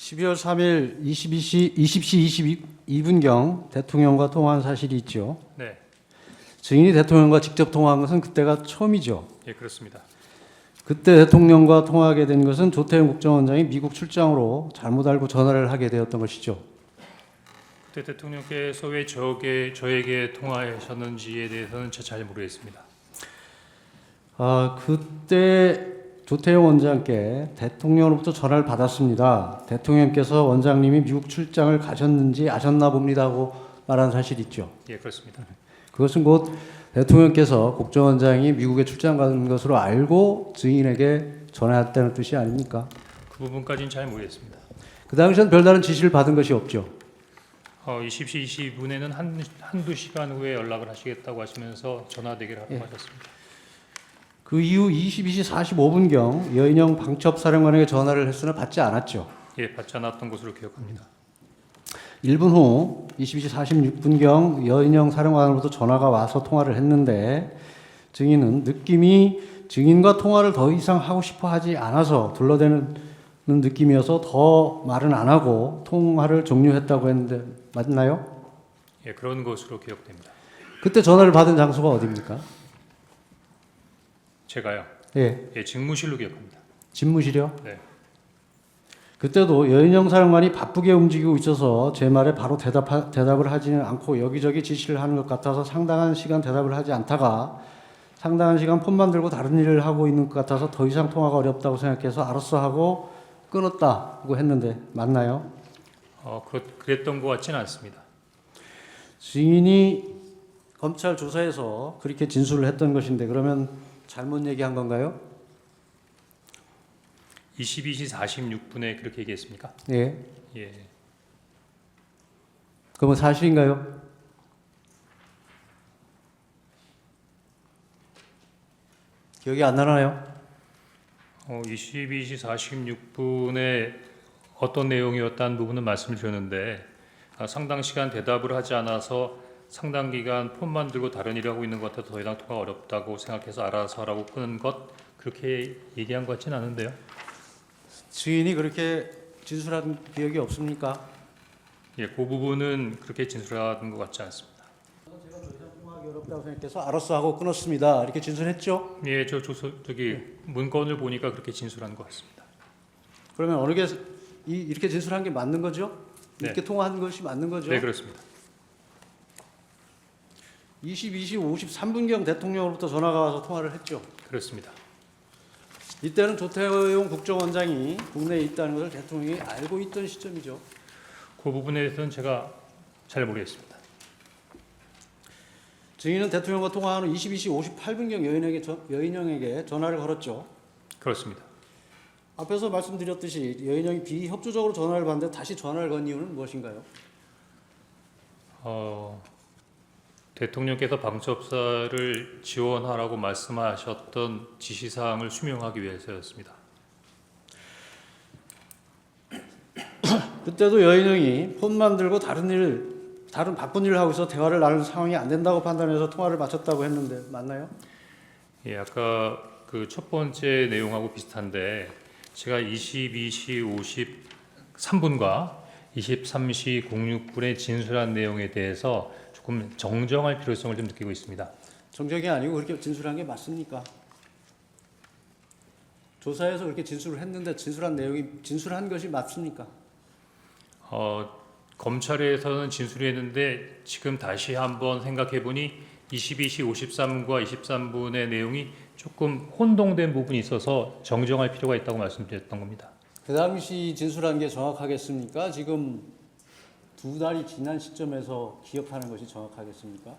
12월 3일 20시 22분경 대통령과 통화한 사실이 있죠. 네, 증인이 대통령과 직접 통화한 것은 그때가 처음이죠. 예, 그렇습니다. 그때 대통령과 통화하게 된 것은 조태용 국정원장이 미국 출장으로 잘못 알고 전화를 하게 되었던 것이죠. 그때 대통령께서 왜 저에게 통화하셨는지에 대해서는 잘 모르겠습니다. 그때 조태용 원장께 대통령으로부터 전화를 받았습니다. 대통령께서 원장님이 미국 출장을 가셨는지 아셨나 봅니다 하고 말한 사실이 있죠. 예, 그렇습니다. 그것은 곧 대통령께서 국정원장이 미국에 출장 간 것으로 알고 증인에게 전화했다는 뜻이 아닙니까? 그 부분까지는 잘 모르겠습니다. 그 당시엔 별다른 지시를 받은 것이 없죠. 20시 22분에는 한두 시간 후에 연락을 하시겠다고 하시면서 전화 대기를 하고 하셨습니다. 그 이후 22시 45분경 여인영 방첩사령관에게 전화를 했으나 받지 않았죠. 예, 받지 않았던 것으로 기억합니다. 1분 후 22시 46분경 여인영 사령관으로부터 전화가 와서 통화를 했는데 증인은 느낌이 증인과 통화를 더 이상 하고 싶어 하지 않아서 둘러대는 느낌이어서 더 말은 안 하고 통화를 종료했다고 했는데 맞나요? 예, 그런 것으로 기억됩니다. 그때 전화를 받은 장소가 어디입니까? 제가요. 예, 예, 직무실로 기억합니다. 집무실이요? 네. 그때도 여인영 사령관이 바쁘게 움직이고 있어서 제 말에 바로 대답을 하지는 않고 여기저기 지시를 하는 것 같아서 상당한 시간 대답을 하지 않다가 상당한 시간 폰만 들고 다른 일을 하고 있는 것 같아서 더 이상 통화가 어렵다고 생각해서 알았어 하고 끊었다고 했는데 맞나요? 그랬던 것 같지는 않습니다. 증인이 검찰 조사에서 그렇게 진술을 했던 것인데 그러면 잘못 얘기한 건가요? 22시 46분에 그렇게 얘기했습니까? 예. 예. 그러면 사실인가요? 기억이 안 나나요? 22시 46분에 어떤 내용이었다는 부분은 말씀을 드렸는데 상당 시간 대답을 하지 않아서 상당 기간 폰만 들고 다른 일을 하고 있는 것 같아서 더 이상 통화가 어렵다고 생각해서 알아서 하라고 끊은 것 그렇게 얘기한 것 같지는 않은데요. 증인이 그렇게 진술한 기억이 없습니까? 예, 그 부분은 그렇게 진술한 것 같지 않습니다. 제가 더 이상 통화하기 어렵다고 생각해서 알았어 하고 끊었습니다. 이렇게 진술했죠? 예, 저기 문건을 보니까 그렇게 진술한 것 같습니다. 그러면 어느 게 이렇게 진술한 게 맞는 거죠? 이렇게 네. 통화한 것이 맞는 거죠? 네, 그렇습니다. 22시 53분경 대통령으로부터 전화가 와서 통화를 했죠. 그렇습니다. 이때는 조태용 국정원장이 국내에 있다는 것을 대통령이 알고 있던 시점이죠. 그 부분에 대해서는 제가 잘 모르겠습니다. 증인은 대통령과 통화한 후 22시 58분경 여인영에게 전화를 걸었죠. 그렇습니다. 앞에서 말씀드렸듯이 여인영이 비협조적으로 전화를 받는데 다시 전화를 건 이유는 무엇인가요? 대통령께서 방첩사를 지원하라고 말씀하셨던 지시사항을 수명하기 위해서였습니다. 그때도 여인영이 폰만 들고 다른 바쁜 일을 하고 있어 대화를 나눌 상황이 안 된다고 판단해서 통화를 마쳤다고 했는데 맞나요? 예, 아까 그 첫 번째 내용하고 비슷한데 제가 22시 53분과 23시 06분에 진술한 내용에 대해서 조금 정정할 필요성을 좀 느끼고 있습니다. 정적이 아니고 그렇게 진술한 게 맞습니까? 조사에서 그렇게 진술을 했는데 진술한 것이 맞습니까? 검찰에서는 진술했는데 지금 다시 한번 생각해 보니 22시 53분과 23분의 내용이 조금 혼동된 부분이 있어서 정정할 필요가 있다고 말씀드렸던 겁니다. 그 당시 진술한 게 정확하겠습니까? 지금 두 달이 지난 시점에서 기억하는 것이 정확하겠습니까?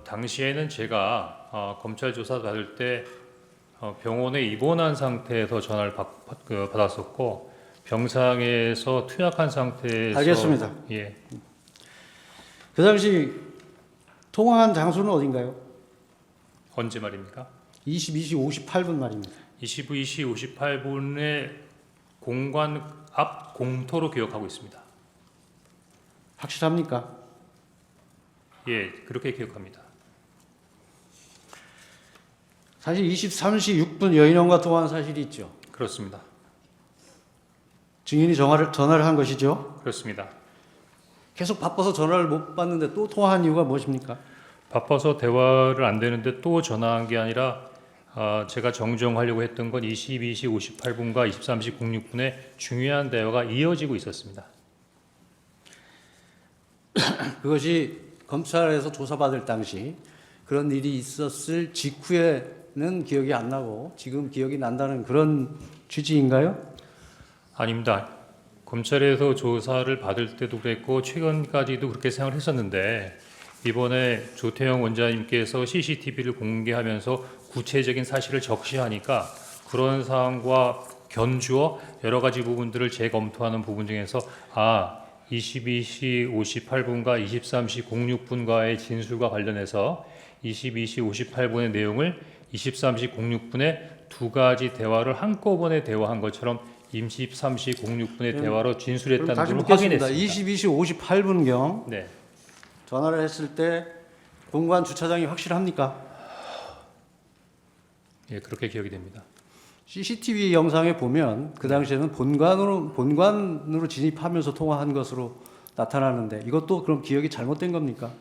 당시에는 제가 검찰 조사 받을 때 병원에 입원한 상태에서 전화를 받았었고 병상에서 투약한 상태에서 알겠습니다. 예, 그 당시 통화한 장소는 어딘가요? 언제 말입니까? 22시 58분 말입니다. 22시 58분에 공관 앞 공터로 기억하고 있습니다. 확실합니까? 예, 그렇게 기억합니다. 사실 23시 6분 여인원과 통화한 사실이 있죠. 그렇습니다. 증인이 전화를 한 것이죠. 그렇습니다. 계속 바빠서 전화를 못 받는데 또 통화한 이유가 무엇입니까? 바빠서 대화를 안 되는데 또 전화한 게 아니라 제가 정정하려고 했던 건 22시 58분과 23시 06분에 중요한 대화가 이어지고 있었습니다. 그것이 검찰에서 조사받을 당시 그런 일이 있었을 직후에는 기억이 안 나고 지금 기억이 난다는 그런 취지인가요? 아닙니다. 검찰에서 조사를 받을 때도 그랬고 최근까지도 그렇게 생각을 했었는데 이번에 조태영 원장님께서 CCTV를 공개하면서 구체적인 사실을 적시하니까 그런 사항과 견주어 여러 가지 부분들을 재검토하는 부분 중에서 22시 58분과 23시 06분과의 진술과 관련해서 22시 58분의 내용을 23시 06분에 두 가지 대화를 한꺼번에 대화한 것처럼 23시 06분의 대화로 그럼 진술했다는 다시 걸 묻겠습니다. 확인했습니다. 22시 58분경 네, 전화를 했을 때 공관 주차장이 확실합니까? 예, 그렇게 기억이 됩니다. CCTV 영상에 보면 그 당시에는 본관으로 진입하면서 통화한 것으로 나타나는데 이것도 그럼 기억이 잘못된 겁니까?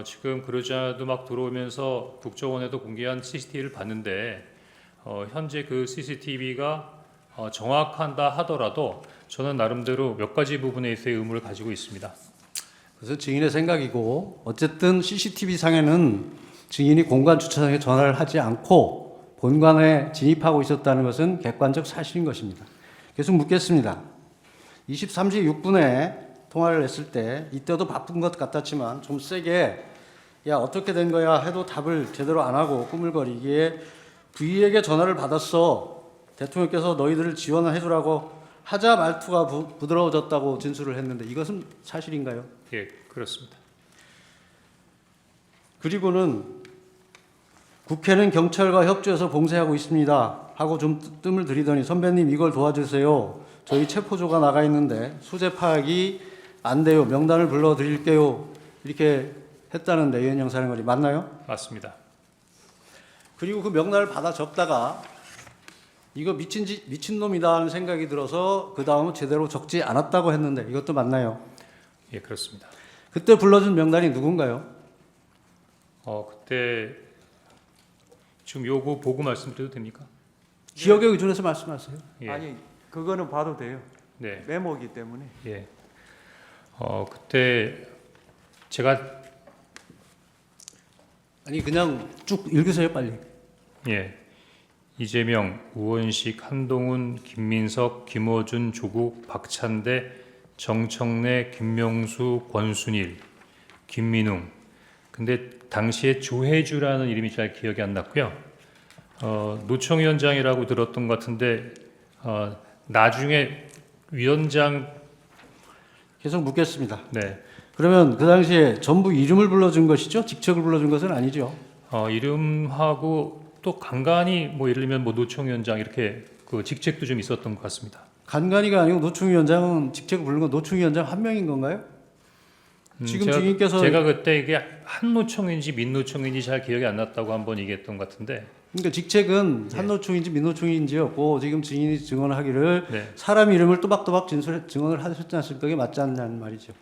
지금 그러자도 막 들어오면서 국정원에도 공개한 CCTV를 봤는데 현재 그 CCTV가 정확한다 하더라도 저는 나름대로 몇 가지 부분에 있어의 의무를 가지고 있습니다. 그래서 증인의 생각이고 어쨌든 CCTV 상에는 증인이 공관 주차장에 전화를 하지 않고 본관에 진입하고 있었다는 것은 객관적 사실인 것입니다. 계속 묻겠습니다. 23시 6분에 통화를 했을 때 이때도 바쁜 것 같았지만 좀 세게 야 어떻게 된 거야 해도 답을 제대로 안 하고 꾸물거리기에 V에게 전화를 받았어. 대통령께서 너희들을 지원을 해주라고 하자 말투가 부드러워졌다고 진술을 했는데 이것은 사실인가요? 예, 그렇습니다. 그리고는 국회는 경찰과 협조해서 봉쇄하고 있습니다 하고 좀 뜸을 들이더니 선배님 이걸 도와주세요. 저희 체포조가 나가 있는데 수재 파악이 안 돼요. 명단을 불러드릴게요. 이렇게 했다는데 이현영 사령관이 맞나요? 맞습니다. 그리고 그 명단을 받아 적다가 이거 미친놈이다 하는 생각이 들어서 그 다음은 제대로 적지 않았다고 했는데 이것도 맞나요? 예, 그렇습니다. 그때 불러준 명단이 누군가요? 그때 지금 요거 보고 말씀드려도 됩니까? 기억에 의존해서 말씀하세요. 예, 아니 그거는 봐도 돼요. 네, 메모기 때문에. 예. 그때 제가 아니 그냥 쭉 읽으세요 빨리. 예, 이재명, 우원식, 한동훈, 김민석, 김어준, 조국, 박찬대, 정청래, 김명수, 권순일, 김민웅. 근데 당시에 조혜주라는 이름이 잘 기억이 안 났고요. 노총위원장이라고 들었던 것 같은데 나중에 위원장. 계속 묻겠습니다. 네, 그러면 그 당시에 전부 이름을 불러준 것이죠? 직책을 불러준 것은 아니죠? 이름하고 또 간간히 뭐 예를 들면 뭐 노총위원장 이렇게 그 직책도 좀 있었던 것 같습니다. 간간이가 아니고 노총위원장은 직책을 부르는 건 노총위원장 한 명인 건가요? 지금 증인께서 제가 그때 이게 한노총인지 민노총인지 잘 기억이 안 났다고 한번 얘기했던 것 같은데. 그러니까 직책은 네. 한노총인지 민노총인지였고 지금 증인이 증언하기를 네, 사람 이름을 또박또박 증언을 하셨지 않습니까? 그게 맞지 않냐는 말이죠.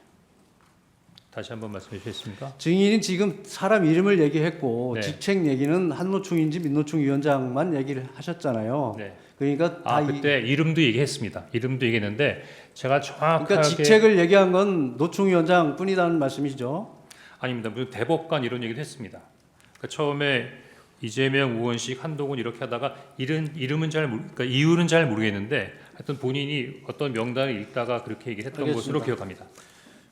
다시 한번 말씀해 주시겠습니까? 증인이 지금 사람 이름을 얘기했고 네. 직책 얘기는 한노총인지 민노총 위원장만 얘기를 하셨잖아요. 네. 그러니까 다 그때 이름도 얘기했습니다. 이름도 얘기했는데 제가 정확하게 그러니까 직책을 얘기한 건 노총 위원장 뿐이라는 말씀이죠. 아닙니다. 무슨 대법관 이런 얘기도 했습니다. 그러니까 처음에 이재명, 우원식, 한동훈 이렇게 하다가 이름은 그러니까 이유는 잘 모르겠는데 하여튼 본인이 어떤 명단을 읽다가 그렇게 얘기했던 알겠습니다. 것으로 기억합니다.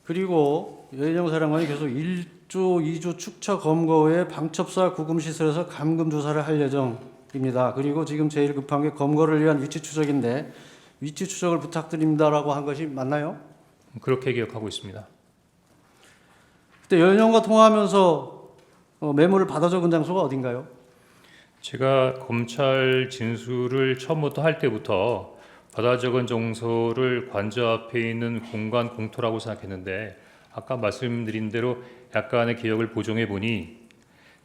그리고 여인영 사령관이 계속 1조, 2조 축처 검거 후에 방첩사 구금시설에서 감금 조사를 할 예정입니다. 그리고 지금 제일 급한 게 검거를 위한 위치 추적인데 위치 추적을 부탁드립니다라고 한 것이 맞나요? 그렇게 기억하고 있습니다. 그때 여인영과 통화하면서 메모를 받아 적은 장소가 어딘가요? 제가 검찰 진술을 처음부터 할 때부터 받아 적은 정서를 관저 앞에 있는 공간 공터라고 생각했는데 아까 말씀드린 대로 약간의 기억을 보정해 보니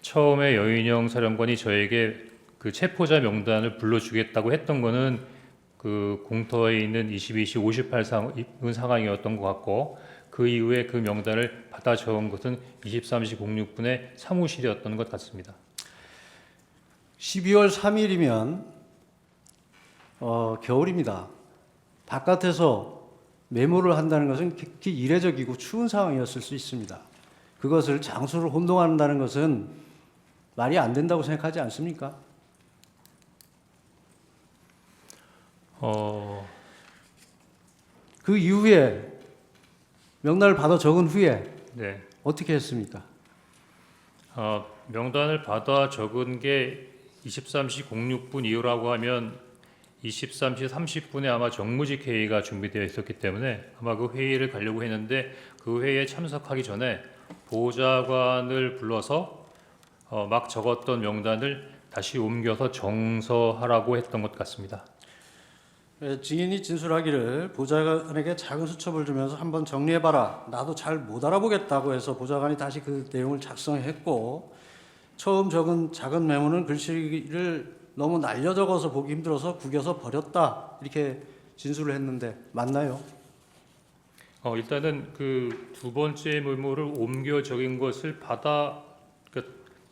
처음에 여인영 사령관이 저에게 그 체포자 명단을 불러주겠다고 했던 거는 그 공터에 있는 22시 58분 상황이었던 것 같고 그 이후에 그 명단을 받아 적은 것은 23시 06분에 사무실이었던 것 같습니다. 12월 3일이면 겨울입니다. 바깥에서 메모를 한다는 것은 극히 이례적이고 추운 상황이었을 수 있습니다. 그것을 장소를 혼동한다는 것은 말이 안 된다고 생각하지 않습니까? 그 이후에 명단을 받아 적은 후에 네. 어떻게 했습니까? 명단을 받아 적은 게 23시 06분 이후라고 하면 23시 30분에 아마 정무직 회의가 준비되어 있었기 때문에 아마 그 회의를 가려고 했는데 그 회의에 참석하기 전에 보좌관을 불러서 막 적었던 명단을 다시 옮겨서 정서하라고 했던 것 같습니다. 증인이 진술하기를 보좌관에게 작은 수첩을 주면서 한번 정리해봐라. 나도 잘 못 알아보겠다고 해서 보좌관이 다시 그 내용을 작성했고 처음 적은 작은 메모는 글씨를 너무 날려 적어서 보기 힘들어서 구겨서 버렸다. 이렇게 진술을 했는데 맞나요? 일단은 그 두 번째 메모를 옮겨 적인 것을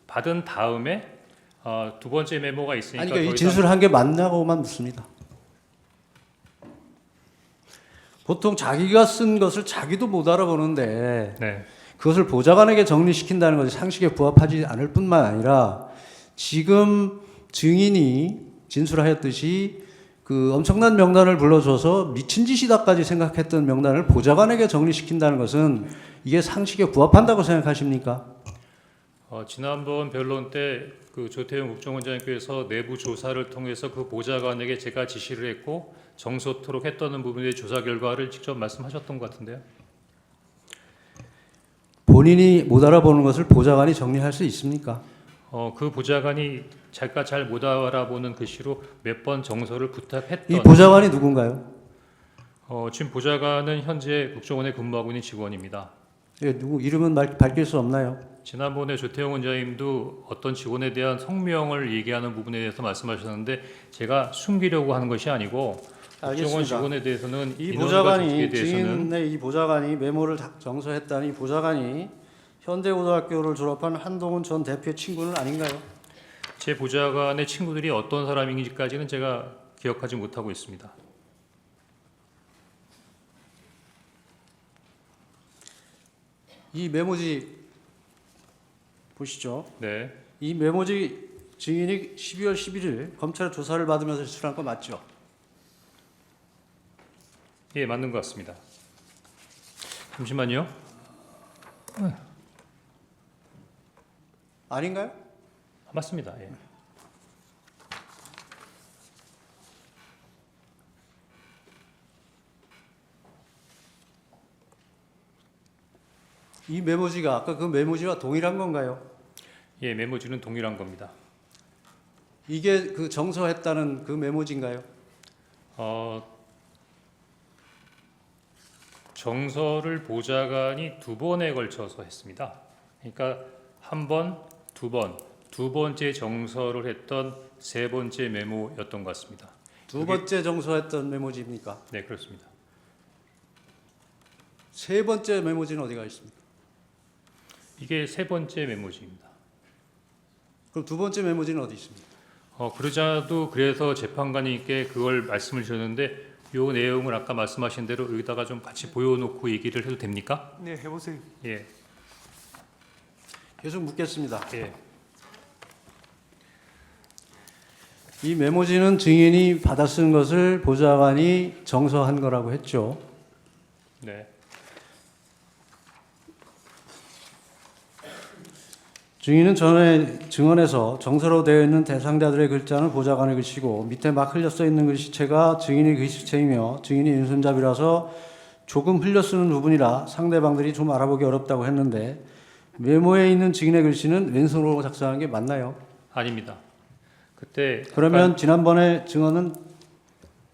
받은 다음에 두 번째 메모가 있으니까 아니 그러니까 더 이 이상 진술한 게 맞냐고만 묻습니다. 보통 자기가 쓴 것을 자기도 못 알아보는데 네. 그것을 보좌관에게 정리시킨다는 것이 상식에 부합하지 않을 뿐만 아니라 지금 증인이 진술하였듯이 그 엄청난 명단을 불러줘서 미친 짓이다까지 생각했던 명단을 보좌관에게 정리시킨다는 것은 이게 상식에 부합한다고 생각하십니까? 지난번 변론 때 그 조태용 국정원장님께서 내부 조사를 통해서 그 보좌관에게 제가 지시를 했고 정소토록 했다는 부분의 조사 결과를 직접 말씀하셨던 것 같은데요. 본인이 못 알아보는 것을 보좌관이 정리할 수 있습니까? 그 보좌관이 제가 잘 못 알아보는 글씨로 몇 번 정서를 부탁했던 이 보좌관이 누군가요? 지금 보좌관은 현재 국정원에 근무하고 있는 직원입니다. 예, 누구 이름은 밝힐 수 없나요? 지난번에 조태용 원장님도 어떤 직원에 대한 성명을 얘기하는 부분에 대해서 말씀하셨는데 제가 숨기려고 하는 것이 아니고 국정원 알겠습니다. 직원에 대해서는 이 인원과 보좌관이 조직에 대해서는 증인의 이 보좌관이 메모를 정서했다는 이 보좌관이 현대고등학교를 졸업한 한동훈 전 대표의 친구는 아닌가요? 제 보좌관의 친구들이 어떤 사람인지까지는 제가 기억하지 못하고 있습니다. 이 메모지 보시죠. 네, 이 메모지 증인이 12월 11일 검찰 조사를 받으면서 제출한 거 맞죠? 예, 맞는 것 같습니다. 잠시만요. 아닌가요? 맞습니다. 예. 이 메모지가 아까 그 메모지와 동일한 건가요? 예, 메모지는 동일한 겁니다. 이게 그 정서했다는 그 메모지인가요? 정서를 보좌관이 두 번에 걸쳐서 했습니다. 그러니까 한 번, 두 번째 정서를 했던 세 번째 메모였던 것 같습니다. 두 번째 정서했던 메모지입니까? 네, 그렇습니다. 세 번째 메모지는 어디가 있습니까? 이게 세 번째 메모지입니다. 그럼 두 번째 메모지는 어디 있습니까? 그러자도 그래서 재판관님께 그걸 말씀을 주셨는데 요 내용을 아까 말씀하신 대로 여기다가 좀 같이 보여놓고 얘기를 해도 됩니까? 네, 해보세요. 예, 계속 묻겠습니다. 예. 이 메모지는 증인이 받아 쓴 것을 보좌관이 정서한 거라고 했죠. 네. 증인은 전에 증언에서 정서로 되어 있는 대상자들의 글자는 보좌관의 글씨고 밑에 막 흘려 써 있는 글씨체가 증인의 글씨체이며 증인이 왼손잡이라서 조금 흘려 쓰는 부분이라 상대방들이 좀 알아보기 어렵다고 했는데 메모에 있는 증인의 글씨는 왼손으로 작성한 게 맞나요? 아닙니다. 그때 그러면 지난번에 증언은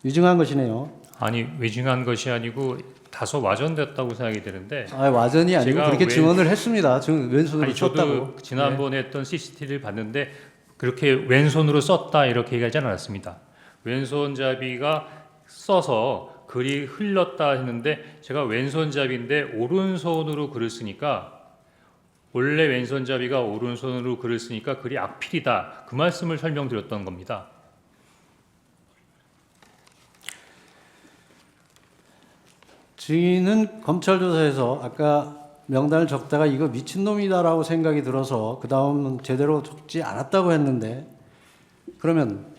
위증한 것이네요. 아니 위증한 것이 아니고 다소 와전됐다고 생각이 되는데 와전이 아니고 제가 그렇게 증언을 했습니다. 왼손으로 아니 썼다고. 저도 지난번에 했던 CCTV를 봤는데 그렇게 왼손으로 썼다 이렇게 얘기하지 않았습니다. 왼손잡이가 써서 글이 흘렀다 했는데 제가 왼손잡이인데 오른손으로 글을 쓰니까 원래 왼손잡이가 오른손으로 글을 쓰니까 글이 악필이다. 그 말씀을 설명드렸던 겁니다. 증인은 검찰 조사에서 아까 명단을 적다가 이거 미친놈이다라고 생각이 들어서 그 다음은 제대로 적지 않았다고 했는데 그러면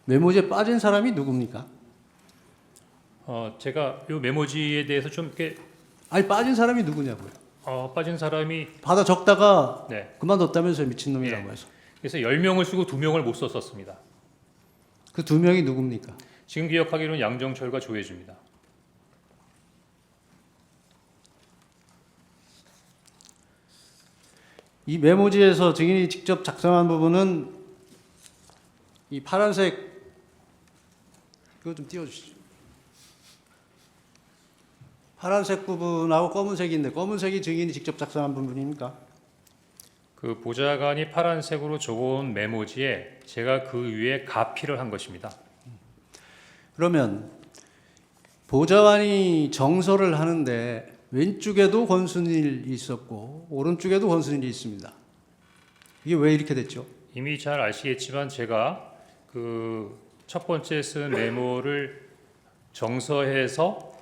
메모지에 빠진 사람이 누굽니까? 제가 이 메모지에 대해서 좀 이렇게 아니 빠진 사람이 누구냐고요. 빠진 사람이 받아 적다가 네. 그만뒀다면서요, 미친놈이라고 해서. 그래서 10명을 쓰고 2명을 못 썼었습니다. 그 두 명이 누굽니까? 지금 기억하기로는 양정철과 조혜주입니다. 이 메모지에서 증인이 직접 작성한 부분은 이 파란색 이거 좀 띄워주시죠. 파란색 부분하고 검은색인데 검은색이 증인이 직접 작성한 부분입니까? 그 보좌관이 파란색으로 적어온 메모지에 제가 그 위에 가피를 한 것입니다. 그러면 보좌관이 정서를 하는데 왼쪽에도 권순일이 있었고 오른쪽에도 권순일이 있습니다. 이게 왜 이렇게 됐죠? 이미 잘 아시겠지만 제가 그 첫 번째 쓴 메모를 정서해서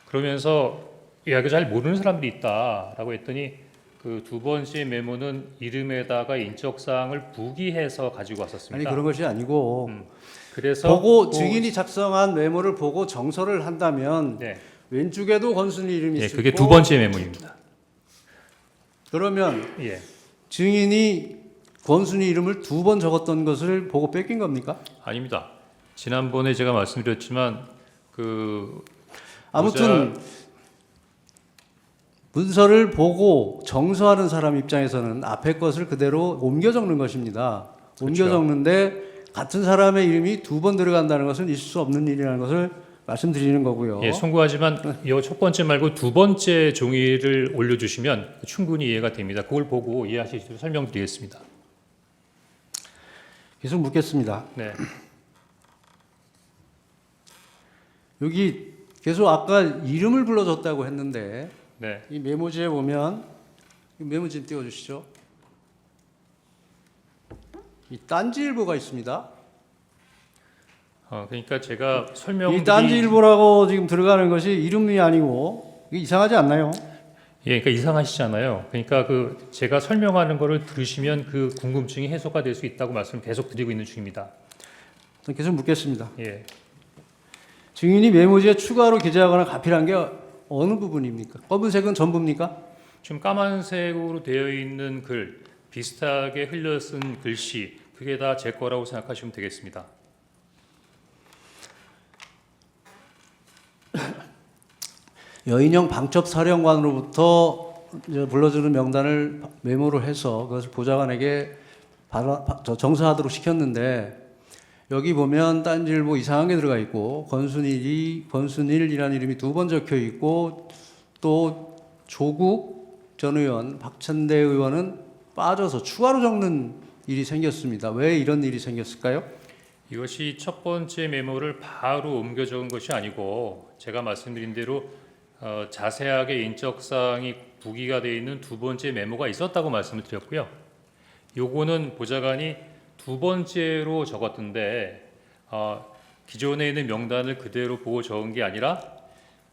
그러면서 야, 이거 잘 모르는 사람들이 있다라고 했더니 그 두 번째 메모는 이름에다가 인적사항을 부기해서 가지고 왔었습니다. 아니 그런 것이 아니고 그래서 보고 증인이 작성한 메모를 보고 정서를 한다면 네, 왼쪽에도 권순일 이름이 예, 있고 그게 두 번째 메모입니다. 그러면 예, 증인이 권순일 이름을 두 번 적었던 것을 보고 뺏긴 겁니까? 아닙니다. 지난번에 제가 말씀드렸지만 그 아무튼 문서를 보고 정서하는 사람 입장에서는 앞에 것을 그대로 옮겨 적는 것입니다. 옮겨 그렇죠. 적는데 같은 사람의 이름이 두 번 들어간다는 것은 있을 수 없는 일이라는 것을 말씀드리는 거고요. 예, 송구하지만 이 첫 번째 말고 두 번째 종이를 올려주시면 충분히 이해가 됩니다. 그걸 보고 이해하실 수 있도록 설명드리겠습니다. 계속 묻겠습니다. 네, 여기 계속 아까 이름을 불러줬다고 했는데 네, 이 메모지에 보면 이 메모지 좀 띄워주시죠. 이 딴지일보가 있습니다. 그러니까 제가 이 설명드린 딴지일보라고 지금 들어가는 것이 이름이 아니고 이게 이상하지 않나요? 예, 그러니까 이상하시잖아요. 그러니까 그 제가 설명하는 거를 들으시면 그 궁금증이 해소가 될 수 있다고 말씀을 계속 드리고 있는 중입니다. 전 계속 묻겠습니다. 예, 증인이 메모지에 추가로 기재하거나 가필한 게 어느 부분입니까? 검은색은 전부입니까? 지금 까만색으로 되어 있는 글 비슷하게 흘려 쓴 글씨 그게 다 제 거라고 생각하시면 되겠습니다. 여인영 방첩사령관으로부터 이제 불러주는 명단을 메모로 해서 그것을 보좌관에게 정서하도록 시켰는데 여기 보면 딴지일보 이상한 게 들어가 있고 권순일이라는 이름이 두 번 적혀 있고 또 조국 전 의원, 박찬대 의원은 빠져서 추가로 적는 일이 생겼습니다. 왜 이런 일이 생겼을까요? 이것이 첫 번째 메모를 바로 옮겨 적은 것이 아니고 제가 말씀드린 대로 자세하게 인적사항이 부기가 되어 있는 두 번째 메모가 있었다고 말씀을 드렸고요. 요거는 보좌관이 두 번째로 적었던데 기존에 있는 명단을 그대로 보고 적은 게 아니라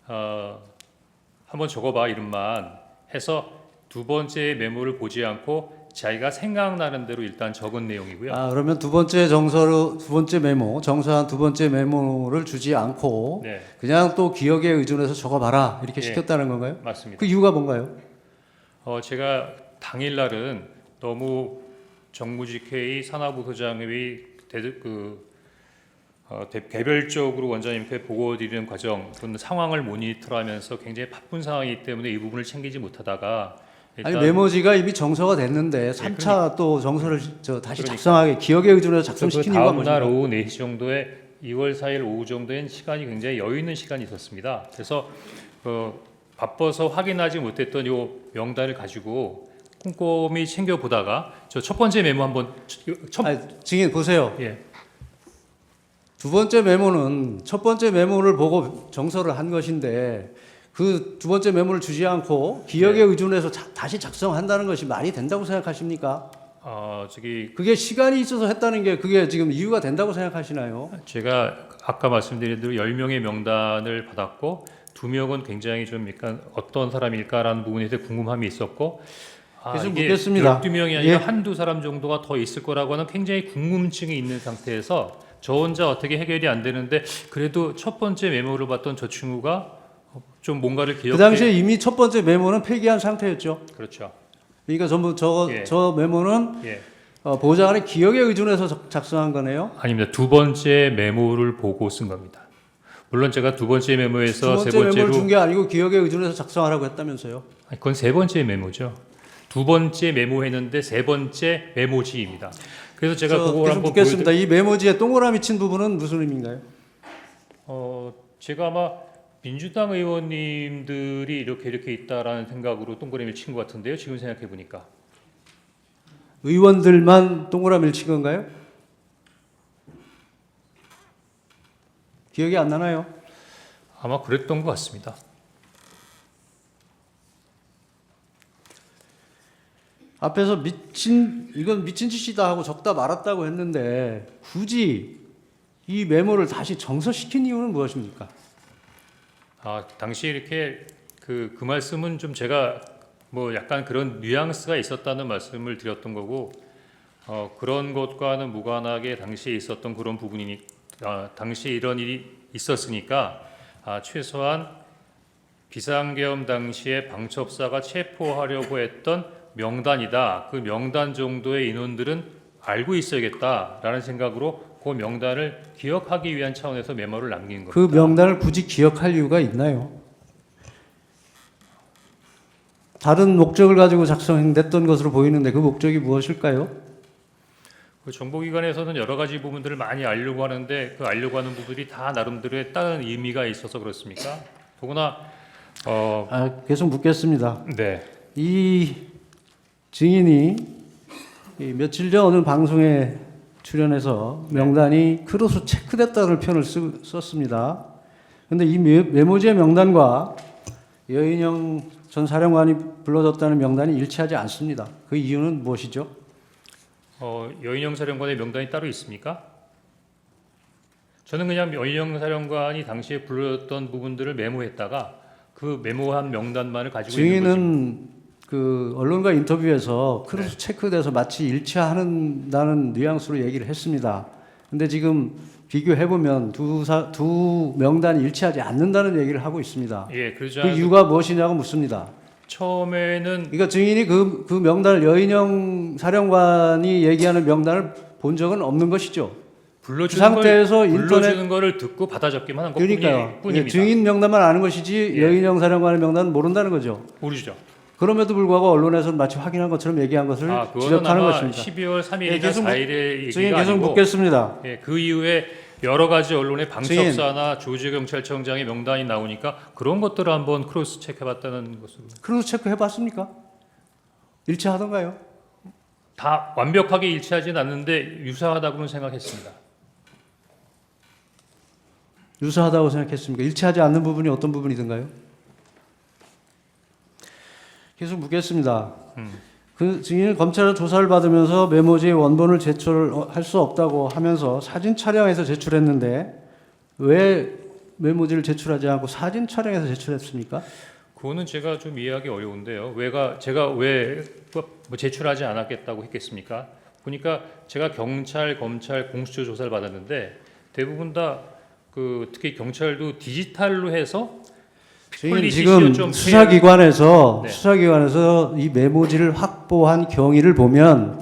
한번 적어봐 이름만 해서 두 번째 메모를 보지 않고 자기가 생각나는 대로 일단 적은 내용이고요. 그러면 두 번째 정서로 두 번째 메모, 정서한 두 번째 메모를 주지 않고 네, 그냥 또 기억에 의존해서 적어봐라 이렇게 예. 시켰다는 건가요? 맞습니다. 그 이유가 뭔가요? 제가 당일날은 너무 정무직회의, 산하부소장회의 개별적으로 원장님께 보고드리는 과정, 또는 상황을 모니터하면서 굉장히 바쁜 상황이기 때문에 이 부분을 챙기지 못하다가 아니 메모지가 이미 정서가 됐는데 3차 또 정서를 다시 작성하게 기억에 의존해서 그 작성시킨 이유가 다음 날 뭐죠? 오후 4시 정도에 2월 4일 오후 정도엔 시간이 굉장히 여유 있는 시간이 있었습니다. 그래서 바빠서 확인하지 못했던 이 명단을 가지고 꼼꼼히 챙겨보다가 저 첫 번째 메모 한번 증인 보세요. 예, 두 번째 메모는 첫 번째 메모를 보고 정서를 한 것인데 그 두 번째 메모를 주지 않고 기억에 의존해서 다시 작성한다는 것이 말이 된다고 생각하십니까? 저기 그게 시간이 있어서 했다는 게 그게 지금 이유가 된다고 생각하시나요? 제가 아까 말씀드린 대로 10명의 명단을 받았고 2명은 굉장히 좀 약간 어떤 사람일까라는 부분에 대해 궁금함이 있었고 계속 이게 묻겠습니다. 12명이 아니라 예. 한두 사람 정도가 더 있을 거라고 하는 굉장히 궁금증이 있는 상태에서 저 혼자 어떻게 해결이 안 되는데 그래도 첫 번째 메모를 봤던 저 친구가 좀 뭔가를 기억해. 그 당시에 이미 첫 번째 메모는 폐기한 상태였죠. 그렇죠. 그러니까 전부 예. 저 메모는 예. 보좌관의 기억에 의존해서 작성한 거네요. 아닙니다. 두 번째 메모를 보고 쓴 겁니다. 물론 제가 두 번째 두 메모에서 세 번째 메모를 번째로 준 게 아니고 기억에 의존해서 작성하라고 했다면서요. 그건 세 번째 메모죠. 두 번째 메모했는데 세 번째 메모지입니다. 그래서 제가 그걸 계속 한번 묻겠습니다. 이 메모지에 동그라미 친 부분은 무슨 의미인가요? 제가 아마 민주당 의원님들이 이렇게 있다라는 생각으로 동그라미를 친 것 같은데요. 지금 생각해 보니까 의원들만 동그라미를 친 건가요? 기억이 안 나나요? 아마 그랬던 것 같습니다. 앞에서 이건 미친 짓이다 하고 적다 말았다고 했는데 굳이 이 메모를 다시 정서시킨 이유는 무엇입니까? 당시 이렇게 그 말씀은 좀 제가 뭐 약간 그런 뉘앙스가 있었다는 말씀을 드렸던 거고 그런 것과는 무관하게 당시에 있었던 그런 부분이니 당시 이런 일이 있었으니까 최소한 비상계엄 당시에 방첩사가 체포하려고 했던 명단이다. 그 명단 정도의 인원들은 알고 있어야겠다라는 생각으로 그 명단을 기억하기 위한 차원에서 메모를 남긴 겁니다. 그 명단을 굳이 기억할 이유가 있나요? 다른 목적을 가지고 작성됐던 것으로 보이는데 그 목적이 무엇일까요? 그 정보기관에서는 여러 가지 부분들을 많이 알려고 하는데 그 알려고 하는 부분들이 다 나름대로의 다른 의미가 있어서 그렇습니까? 더구나 계속 묻겠습니다. 네. 이 증인이 며칠 전 어느 방송에 출연해서 명단이 크로스 체크됐다는 표현을 썼습니다. 그런데 이 메모지의 명단과 여인영 전 사령관이 불러줬다는 명단이 일치하지 않습니다. 그 이유는 무엇이죠? 여인영 사령관의 명단이 따로 있습니까? 저는 그냥 여인영 사령관이 당시에 불렀던 부분들을 메모했다가 그 메모한 명단만을 가지고 있는 거지. 증인은 그 언론과 인터뷰에서 크로스 체크돼서 마치 일치한다는 뉘앙스로 얘기를 했습니다. 근데 지금 비교해 보면 두 명단이 일치하지 않는다는 얘기를 하고 있습니다. 예, 그 이유가 무엇이냐고 묻습니다. 처음에는 그러니까 증인이 그 명단을 여인영 사령관이 얘기하는 명단을 본 적은 없는 것이죠. 불러주는 거를 듣고 받아 적기만 한 그러니까요. 것뿐입니다. 증인 명단만 아는 것이지 예. 여인영 사령관의 명단은 모른다는 거죠. 모르죠. 그럼에도 불구하고 언론에서는 마치 확인한 것처럼 얘기한 것을 그거는 지적하는 아마 것입니다. 12월 3일이나 계속 4일의 증인 얘기가 계속 아니고 묻겠습니다. 그 이후에 여러 가지 언론의 방첩사나 조지 경찰청장의 명단이 나오니까 그런 것들을 한번 크로스 체크해봤다는 것으로. 크로스 체크 해봤습니까? 일치하던가요? 다 완벽하게 일치하지는 않는데 유사하다고는 생각했습니다. 유사하다고 생각했습니까? 일치하지 않는 부분이 어떤 부분이든가요? 계속 묻겠습니다. 그 증인은 검찰은 조사를 받으면서 메모지의 원본을 제출할 수 없다고 하면서 사진 촬영해서 제출했는데 왜 메모지를 제출하지 않고 사진 촬영해서 제출했습니까? 그거는 제가 좀 이해하기 어려운데요. 제가 왜 제출하지 않았겠다고 했겠습니까? 보니까 제가 경찰, 검찰 공수처 조사를 받았는데 대부분 다 특히 경찰도 디지털로 해서 증인 지금 수사기관에서 이 메모지를 확보한 경위를 보면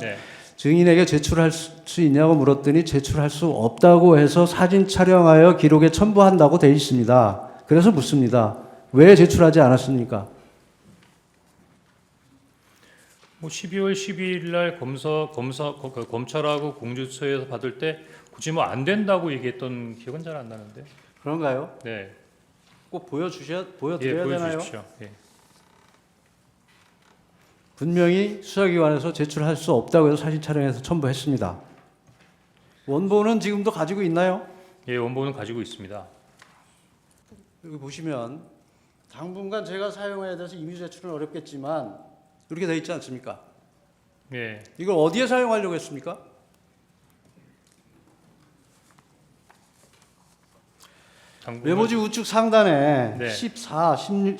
증인에게 제출할 수 있냐고 물었더니 제출할 수 없다고 해서 사진 촬영하여 기록에 첨부한다고 돼 있습니다. 그래서 묻습니다. 왜 제출하지 않았습니까? 12월 12일 날 검찰하고 공수처에서 받을 때 굳이 안 된다고 얘기했던 기억은 잘 안 나는데. 그런가요? 네. 꼭 보여드려야 보여주십시오. 되나요? 분명히 수사기관에서 제출할 수 없다고 해서 사진 촬영해서 첨부했습니다. 원본은 지금도 가지고 있나요? 예, 원본은 가지고 있습니다. 여기 보시면 당분간 제가 사용해야 돼서 임의 제출은 어렵겠지만 이렇게 돼 있지 않습니까? 예, 이걸 어디에 사용하려고 했습니까? 당분간- 메모지 우측 상단에 네. 14명,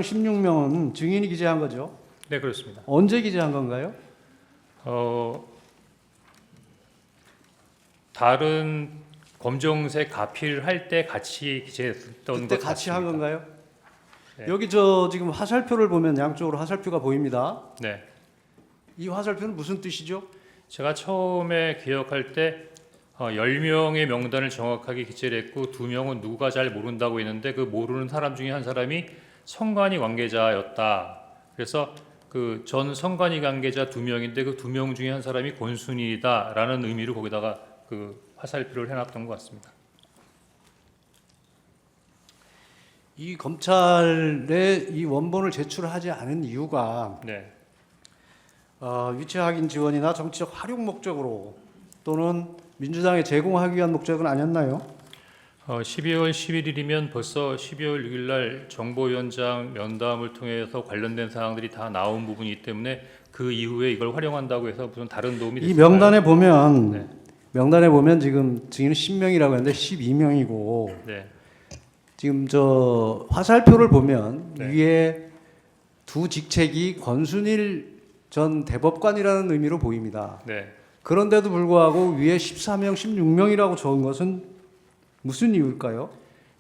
16명은 증인이 기재한 거죠. 네, 그렇습니다. 언제 기재한 건가요? 다른 검정색 가필 할 때 같이 기재했던 그때 것 같이 한 같습니다. 건가요? 네. 여기 저 지금 화살표를 보면 양쪽으로 화살표가 보입니다. 네, 이 화살표는 무슨 뜻이죠? 제가 처음에 기억할 때 10명의 명단을 정확하게 기재를 했고 2명은 누가 잘 모른다고 했는데 그 모르는 사람 중에 한 사람이 선관위 관계자였다. 그래서 그 전 선관위 관계자 2명인데 그 2명 중에 한 사람이 권순이다라는 의미로 거기다가 그 화살표를 해놨던 것 같습니다. 이 검찰에 이 원본을 제출하지 않은 이유가 네, 위치 확인 지원이나 정치적 활용 목적으로 또는 민주당에 제공하기 위한 목적은 아니었나요? 12월 11일이면 벌써 12월 6일 날 정보위원장 면담을 통해서 관련된 사항들이 다 나온 부분이기 때문에 그 이후에 이걸 활용한다고 해서 무슨 다른 도움이 이 됐을까요? 명단에 보면 지금 증인은 10명이라고 했는데 12명이고 네, 지금 저 화살표를 보면 네. 위에 두 직책이 권순일 전 대법관이라는 의미로 보입니다. 네. 그런데도 불구하고 위에 14명, 16명이라고 적은 것은 무슨 이유일까요?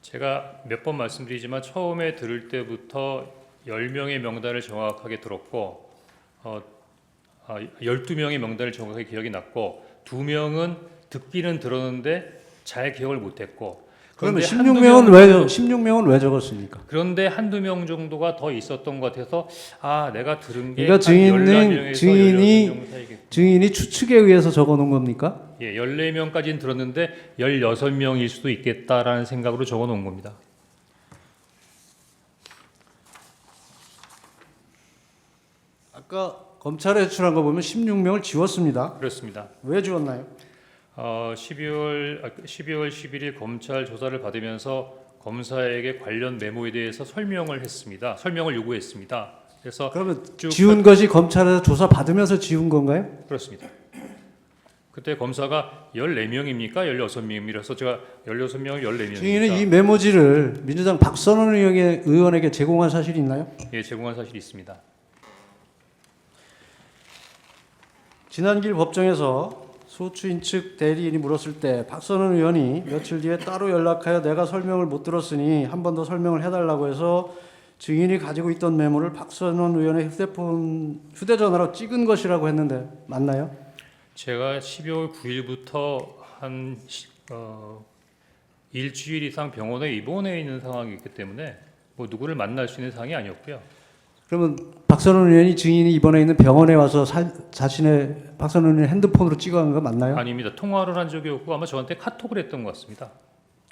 제가 몇 번 말씀드리지만 처음에 들을 때부터 10명의 명단을 정확하게 들었고 12명의 명단을 정확하게 기억이 났고 2명은 듣기는 들었는데 잘 기억을 못했고 그러면 그런데 16명은 왜 적었습니까? 그런데 한두 명 정도가 더 있었던 것 같아서 내가 들은 게 그러니까 증인이 추측에 의해서 적어 놓은 겁니까? 예, 14명까지는 들었는데 16명일 수도 있겠다라는 생각으로 적어 놓은 겁니다. 아까 검찰에 제출한 거 보면 16명을 지웠습니다. 그렇습니다. 왜 지웠나요? 12월 11일 검찰 조사를 받으면서 검사에게 관련 메모에 대해서 설명을 했습니다. 설명을 요구했습니다. 그래서 그러면 쭉 지운 것이 검찰에서 조사 받으면서 지운 건가요? 그렇습니다. 그때 검사가 14명입니까? 16명이라서 제가 16명을 14명입니까? 증인은 이 메모지를 민주당 박선원 의원에게 제공한 사실이 있나요? 예, 제공한 사실이 있습니다. 지난길 법정에서 소추인 측 대리인이 물었을 때 박선원 의원이 며칠 뒤에 따로 연락하여 내가 설명을 못 들었으니 한 번 더 설명을 해달라고 해서 증인이 가지고 있던 메모를 박선원 의원의 휴대전화로 찍은 것이라고 했는데 맞나요? 제가 12월 9일부터 한 일주일 이상 병원에 입원해 있는 상황이 있기 때문에 뭐 누구를 만날 수 있는 상황이 아니었고요. 그러면 박선원 의원이 증인이 입원해 있는 병원에 와서 자신의 박선원 의원 핸드폰으로 찍어간 거 맞나요? 아닙니다. 통화를 한 적이 없고 아마 저한테 카톡을 했던 것 같습니다.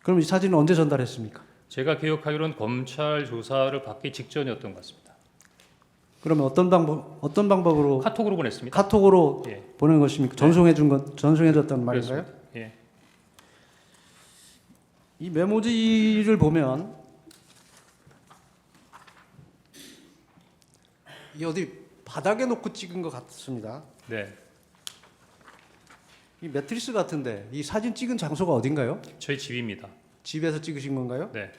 그럼 이 사진은 언제 전달했습니까? 제가 기억하기로는 검찰 조사를 받기 직전이었던 것 같습니다. 그러면 어떤 방법으로 카톡으로 보냈습니다. 카톡으로 예, 보낸 것입니까? 전송해줬단 말인가요? 그렇습니다. 예, 이 메모지를 보면 이 어디 바닥에 놓고 찍은 것 같습니다. 네. 이 매트리스 같은데 이 사진 찍은 장소가 어딘가요? 저희 집입니다. 집에서 찍으신 건가요? 네.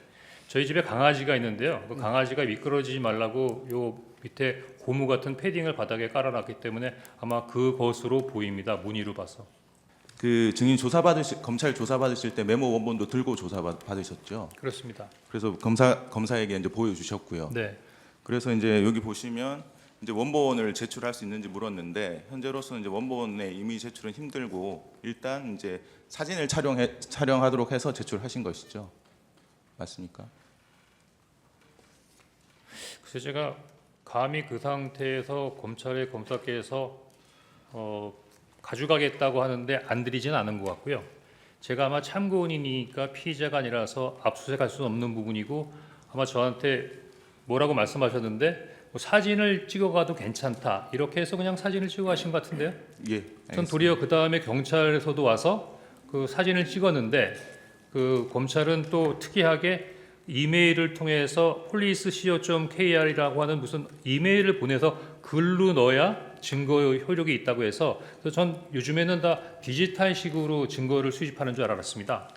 저희 집에 강아지가 있는데요. 그 강아지가 미끄러지지 말라고 요 밑에 고무 같은 패딩을 바닥에 깔아놨기 때문에 아마 그것으로 보입니다. 무늬로 봐서. 그 증인 검찰 조사 받으실 때 메모 원본도 들고 조사 받으셨죠. 그렇습니다. 그래서 검사에게 이제 보여주셨고요. 네. 그래서 이제 여기 보시면 이제 원본을 제출할 수 있는지 물었는데 현재로서는 이제 원본의 임의 제출은 힘들고 일단 이제 사진을 촬영하도록 해서 제출하신 것이죠. 맞습니까? 그래서 제가 감히 그 상태에서 검사께서 가져가겠다고 하는데 안 드리지는 않은 것 같고요. 제가 아마 참고인이니까 피의자가 아니라서 압수수색할 수는 없는 부분이고 아마 저한테 뭐라고 말씀하셨는데 뭐 사진을 찍어가도 괜찮다 이렇게 해서 그냥 사진을 찍어가신 것 같은데요. 예. 전 알겠습니다. 도리어 그 다음에 경찰에서도 와서 그 사진을 찍었는데 그 검찰은 또 특이하게 이메일을 통해서 police.co.kr이라고 하는 무슨 이메일을 보내서 글로 넣어야 증거 효력이 있다고 해서 그래서 전 요즘에는 다 디지털식으로 증거를 수집하는 줄 알았습니다.